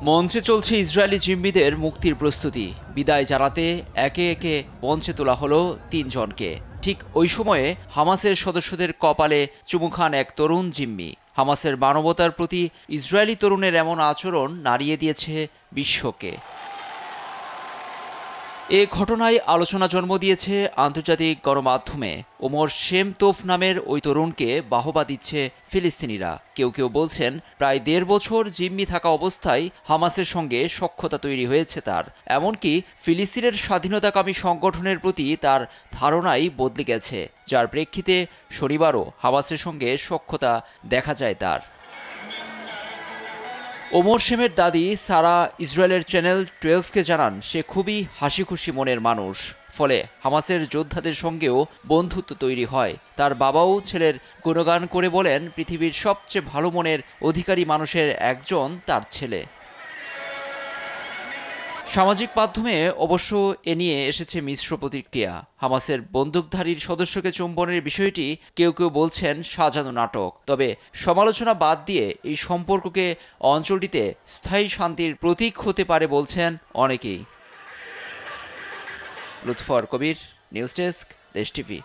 মঞ্চে চলছে ইসরায়েলি জিম্মিদের মুক্তির প্রস্তুতি। বিদায় জানাতে একে একে মঞ্চে তোলা হলো ৩ জনকে। ঠিক ওই সময়ে হামাসের সদস্যদের কপালে চুমু খান এক তরুণ জিম্মি। হামাসের মানবতার প্রতি ইসরায়েলি তরুণের এমন আচরণ নাড়িয়ে দিয়েছে বিশ্বকে। এ ঘটনায় আলোচনা জন্ম দিয়েছে আন্তর্জাতিক গণমাধ্যমে। ওমর শেমতোফ নামের ওই তরুণকে বাহবা দিচ্ছে ফিলিস্তিনিরা। কেউ কেউ বলছেন প্রায় ১.৫ বছর জিম্মি থাকা অবস্থায় হামাসের সঙ্গে সখ্যতা তৈরি হয়েছে তার। এমনকি ফিলিস্তিনের স্বাধীনতাকামী সংগঠনের প্রতি তার ধারণাই বদলে গেছে, যার প্রেক্ষিতে শনিবারও হামাসের সঙ্গে সখ্যতা দেখা যায় তার। ওমর শেমের দাদি সারা ইসরায়েলের চ্যানেল 12কে জানান সে খুবই হাসিখুশি মনের মানুষ, ফলে হামাসের যোদ্ধাদের সঙ্গেও বন্ধুত্ব তৈরি হয়। তার বাবাও ছেলের গুণগান করে বলেন পৃথিবীর সবচেয়ে ভালো মনের অধিকারী মানুষের একজন তার ছেলে। সামাজিক মাধ্যমে অবশ্য এ নিয়ে এসেছে মিশ্র প্রতিক্রিয়া। হামাসের বন্দুকধারীর সদস্যকে চুম্বনের বিষয়টি কেউ কেউ বলছেন সাজানো নাটক। তবে সমালোচনা বাদ দিয়ে এই সম্পর্ককে অঞ্চলটিতে স্থায়ী শান্তির প্রতীক হতে পারে বলছেন অনেকেই। লুৎফর কবির, নিউজ ডেস্ক, দেশ টিভি।